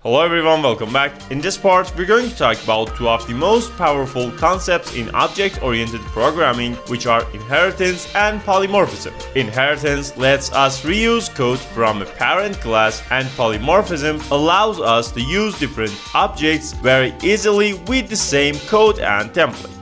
Hello everyone, welcome back. In this part, we're going to talk about two of the most powerful concepts in object-oriented programming, which are inheritance and polymorphism. Inheritance lets us reuse code from a parent class, and polymorphism allows us to use different objects very easily with the same code and template.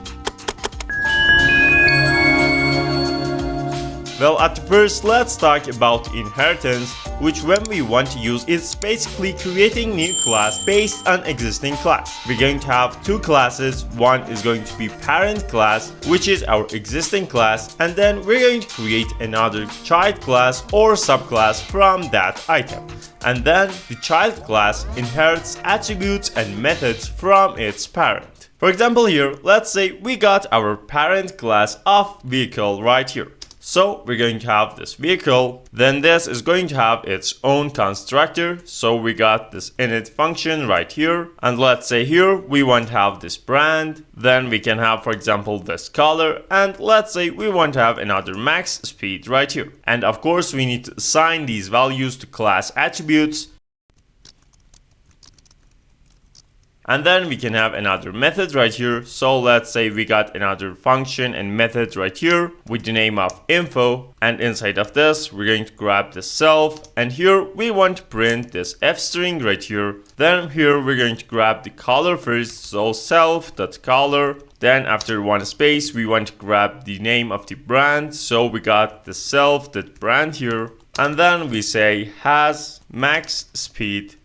Well, at first, let's talk about inheritance, which when we want to use, it's basically creating new class based on existing class. We're going to have two classes. One is going to be parent class, which is our existing class, and then we're going to create another child class or subclass from that item. And then the child class inherits attributes and methods from its parent. For example here, let's say we got our parent class of vehicle right here. So we're going to have this vehicle, then this is going to have its own constructor. So we got this init function right here. And let's say here we want to have this brand. Then we can have, for example, this color. And let's say we want to have another max speed right here. And of course, we need to assign these values to class attributes. And then we can have another method right here. So let's say we got another function and method right here with the name of info. And inside of this, we're going to grab the self. And here we want to print this f string right here. Then here we're going to grab the color first. So self.color. Then after one space, we want to grab the name of the brand. So we got the self.brand here. And then we say has max speed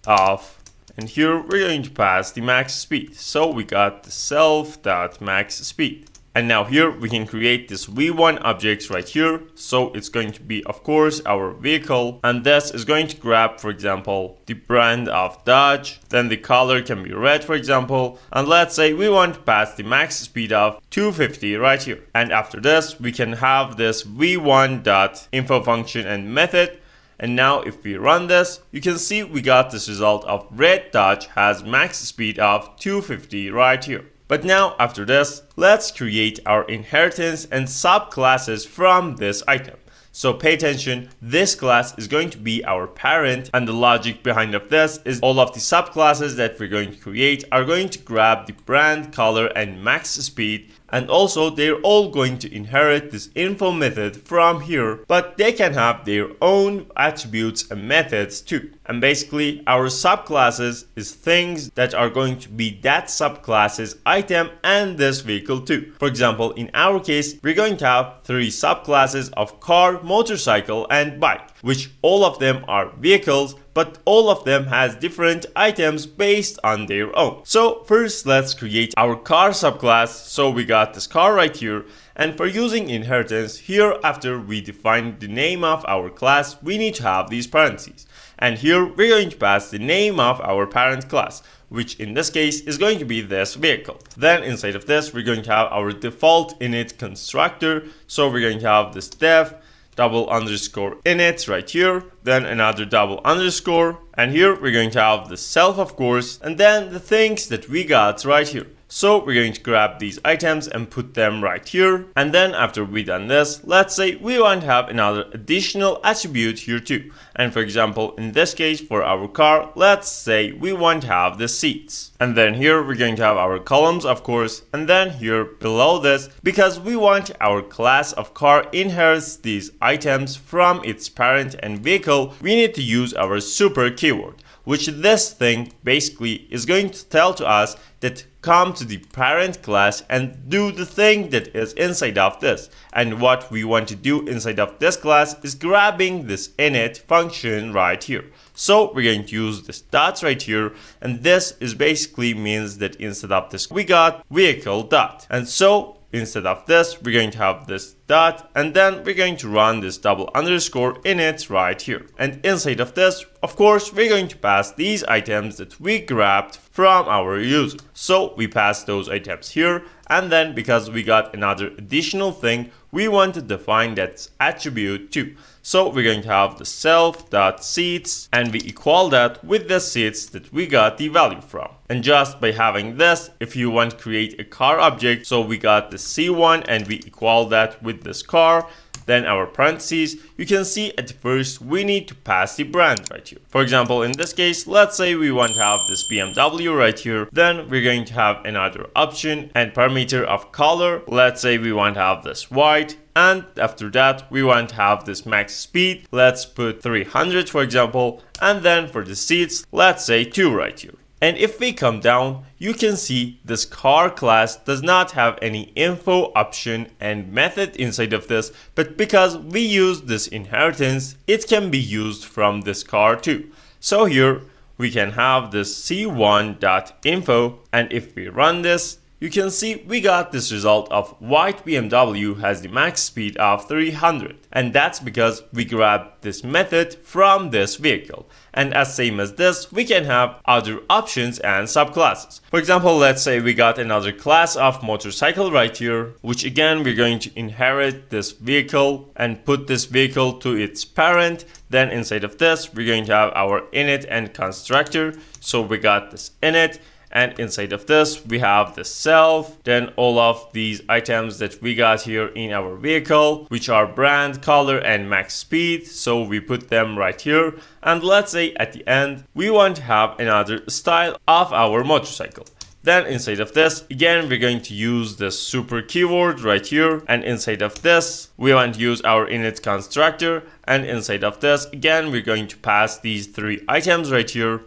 of. And here we're going to pass the max speed. So we got the self.max speed. And now here we can create this v1 object right here. So it's going to be, of course, our vehicle. And this is going to grab, for example, the brand of Dodge. Then the color can be red, for example. And let's say we want to pass the max speed of 250 right here. And after this, we can have this v1.info function and method. And now if we run this, you can see we got this result of red Dodge has max speed of 250 right here. But now after this, let's create our inheritance and subclasses from this item. So pay attention, this class is going to be our parent, and the logic behind of this is all of the subclasses that we're going to create are going to grab the brand, color, and max speed. And also they're all going to inherit this info method from here, but they can have their own attributes and methods too. And basically our subclasses is things that are going to be that subclass's item and this vehicle too. For example, in our case, we're going to have three subclasses of car, motorcycle, and bike, which all of them are vehicles, but all of them has different items based on their own. So first let's create our car subclass. So we got this car right here. And for using inheritance, here after we define the name of our class, we need to have these parentheses. And here we're going to pass the name of our parent class, which in this case is going to be this vehicle. Then inside of this, we're going to have our default init constructor. So we're going to have this def double underscore init right here, then another double underscore, and here we're going to have the self, of course, and then the things that we got right here. So we're going to grab these items and put them right here. And then after we done this, let's say we want to have another additional attribute here too. And for example, in this case for our car, let's say we want to have the seats. And then here we're going to have our columns, of course. And then here below this, because we want our class of car inherits these items from its parent and vehicle, we need to use our super keyword, which this thing basically is going to tell to us that come to the parent class and do the thing that is inside of this. And what we want to do inside of this class is grabbing this init function right here. So we're going to use this dots right here, and this is basically means that instead of this we got vehicle dot. And so instead of this, we're going to have this dot, and then we're going to run this double underscore init right here. And inside of this, of course, we're going to pass these items that we grabbed from our user. So we pass those items here, and then because we got another additional thing, we want to define that attribute too. So we're going to have the self.seats, and we equal that with the seats that we got the value from. And just by having this, if you want to create a car object, so we got the C1 and we equal that with this car, then our parentheses, you can see at first we need to pass the brand right here. For example, in this case, let's say we want to have this BMW right here, then we're going to have another option and parameter of color. Let's say we want to have this white, and after that we want to have this max speed. Let's put 300 for example, and then for the seats, let's say 2 right here. And if we come down, you can see this car class does not have any info option and method inside of this, but because we use this inheritance, it can be used from this car too. So here we can have this c1.info, and if we run this, you can see we got this result of white BMW has the max speed of 300, and that's because we grabbed this method from this vehicle. And as same as this, we can have other options and subclasses. For example, let's say we got another class of motorcycle right here, which again we're going to inherit this vehicle and put this vehicle to its parent. Then inside of this, we're going to have our init and constructor. So we got this init. And inside of this, we have the self, then all of these items that we got here in our vehicle, which are brand, color, and max speed. So we put them right here. And let's say at the end, we want to have another style of our motorcycle. Then inside of this, again, we're going to use the super keyword right here. And inside of this, we want to use our init constructor. And inside of this, again, we're going to pass these 3 items right here.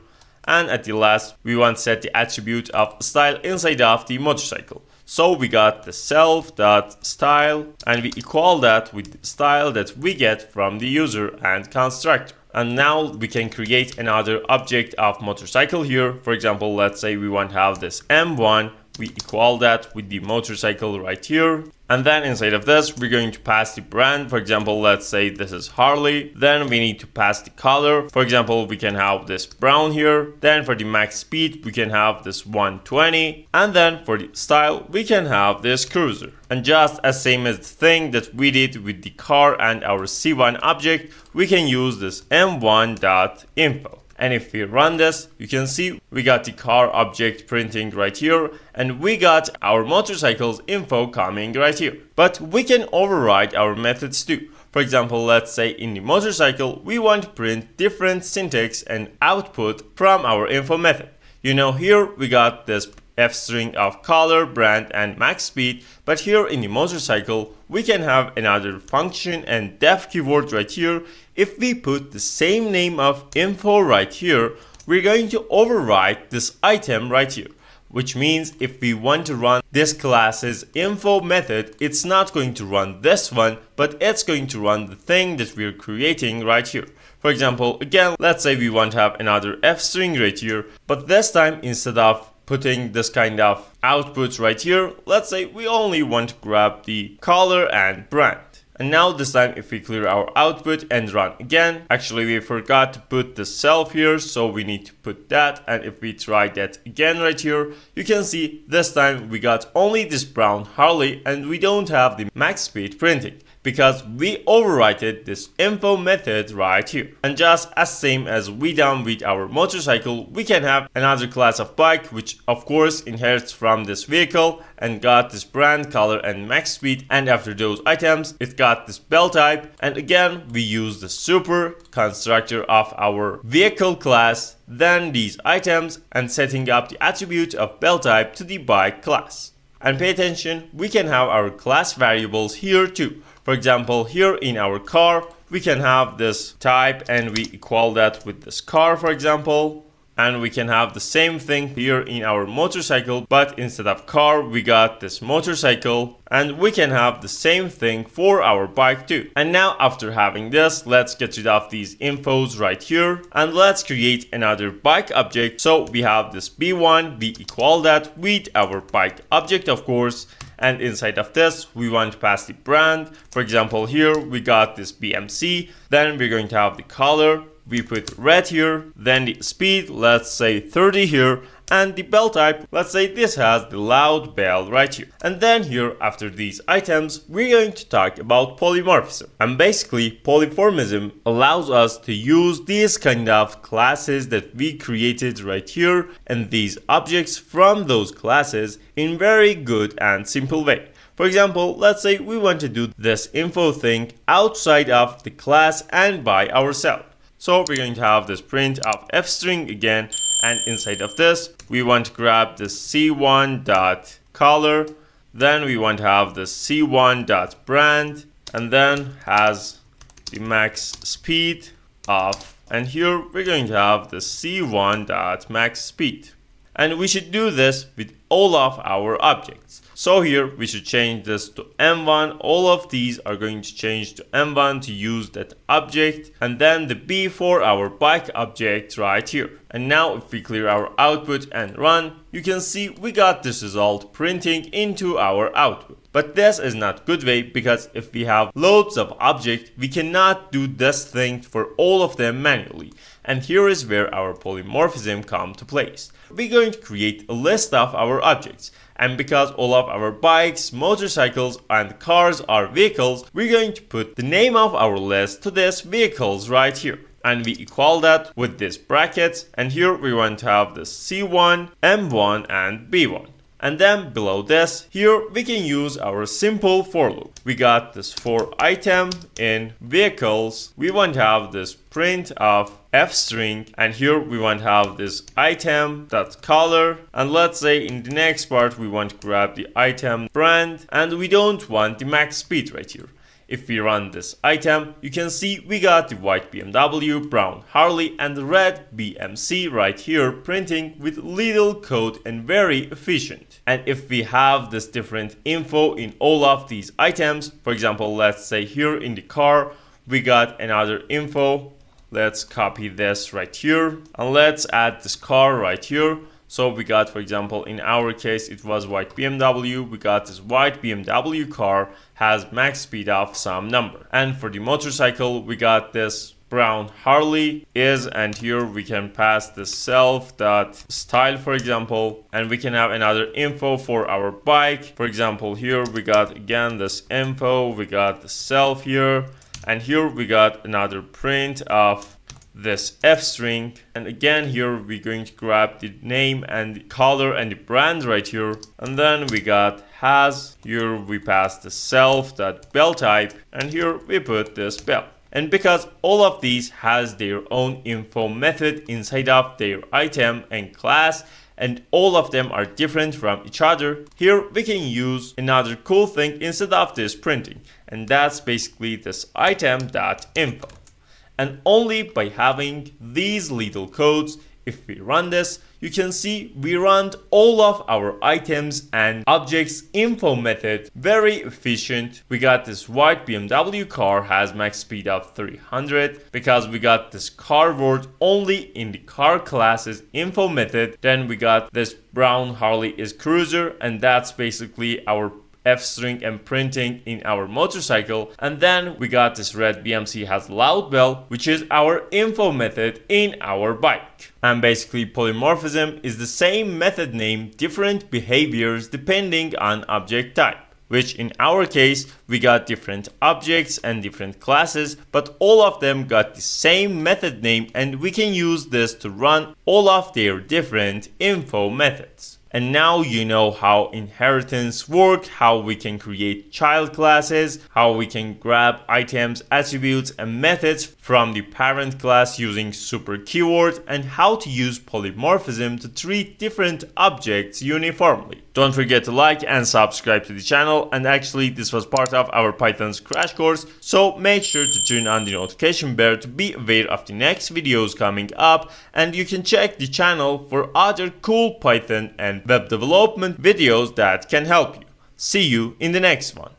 And at the last, we want to set the attribute of style inside of the motorcycle. So we got the self.style, and we equal that with the style that we get from the user and constructor. And now we can create another object of motorcycle here. For example, let's say we want to have this M1. We equal that with the motorcycle right here. And then inside of this, we're going to pass the brand. For example, let's say this is Harley. Then we need to pass the color. For example, we can have this brown here. Then for the max speed, we can have this 120. And then for the style, we can have this cruiser. And just as same as the thing that we did with the car and our C1 object, we can use this m1.info. And if we run this, you can see we got the car object printing right here, and we got our motorcycle's info coming right here. But we can override our methods too. For example, let's say in the motorcycle, we want to print different syntax and output from our info method. You know, here we got this f string of color, brand, and max speed, but here in the motorcycle, we can have another function and def keyword right here. If we put the same name of info right here, we're going to overwrite this item right here. Which means if we want to run this class's info method, it's not going to run this one, but it's going to run the thing that we're creating right here. For example, again, let's say we want to have another f string right here, but this time instead of putting this kind of output right here, let's say we only want to grab the color and brand. And now this time if we clear our output and run again, actually we forgot to put the self here, so we need to put that. And if we try that again right here, you can see this time we got only this brown Harley and we don't have the max speed printing, because we overwrited this info method right here. And just as same as we done with our motorcycle, we can have another class of bike, which of course inherits from this vehicle and got this brand, color, and max speed. And after those items, it got this belt type. And again, we use the super constructor of our vehicle class, then these items, and setting up the attribute of belt type to the bike class. And pay attention, we can have our class variables here too. For example, here in our car, we can have this type and we equal that with this car, for example. And we can have the same thing here in our motorcycle, but instead of car, we got this motorcycle. And we can have the same thing for our bike too. And now after having this, let's get rid of these infos right here. And let's create another bike object. So we have this B1, we equal that with our bike object, of course. And inside of this, we want to pass the brand. For example, here we got this BMC. Then we're going to have the color. We put red here. Then the speed, let's say 30 here. And the bell type, let's say this has the loud bell right here. And then here, after these items, we're going to talk about polymorphism. And basically, polymorphism allows us to use these kind of classes that we created right here and these objects from those classes in very good and simple way. For example, let's say we want to do this info thing outside of the class and by ourselves. So we're going to have this print of fstring again, and inside of this, we want to grab the c1.color, then we want to have the c1.brand, and then has the max speed of, and here we're going to have the c1.maxSpeed. And we should do this with all of our objects. So here we should change this to M1. All of these are going to change to M1 to use that object, and then the B for our bike object right here. And now if we clear our output and run, you can see we got this result printing into our output. But this is not good way, because if we have loads of objects, we cannot do this thing for all of them manually. And here is where our polymorphism comes to place. We're going to create a list of our objects. And because all of our bikes, motorcycles, and cars are vehicles, we're going to put the name of our list to this vehicles right here. And we equal that with this brackets. And here we want to have the C1, M1, and B1. And then below this, here we can use our simple for loop. We got this for item in vehicles. We want to have this print of fstring, and here we want to have this item.color. And let's say in the next part we want to grab the item brand, and we don't want the max speed right here. If we run this item, you can see we got the white BMW, brown Harley, and the red BMC right here printing with little code and very efficient. And if we have this different info in all of these items, for example, let's say here in the car, we got another info. Let's copy this right here and let's add this car right here. So we got, for example, in our case, it was white BMW. We got this white BMW car has max speed of some number. And for the motorcycle, we got this brown Harley is, and here we can pass the self.style, for example, and we can have another info for our bike. For example, here we got again this info, we got the self here, and here we got another print of this fstring, and again here we're going to grab the name and the color and the brand right here, and then we got has, here we pass the self.bell type, and here we put this bell. And because all of these has their own info method inside of their item and class, and all of them are different from each other, here we can use another cool thing instead of this printing, and that's basically this item.info. And only by having these little codes, if we run this, you can see we run all of our items and objects info method very efficient. We got this white BMW car has max speed of 300 because we got this car word only in the car classes info method. Then we got this brown Harley is cruiser, and that's basically our fstring and printing in our motorcycle. And then we got this red BMC has loud bell, which is our info method in our bike. And basically polymorphism is the same method name, different behaviors depending on object type, which in our case we got different objects and different classes, but all of them got the same method name, and we can use this to run all of their different info methods. And now you know how inheritance works, how we can create child classes, how we can grab items, attributes, and methods from the parent class using super keywords, and how to use polymorphism to treat different objects uniformly. Don't forget to like and subscribe to the channel, and actually this was part of our Python's crash course, so make sure to turn on the notification bell to be aware of the next videos coming up, and you can check the channel for other cool Python and web development videos that can help you. See you in the next one.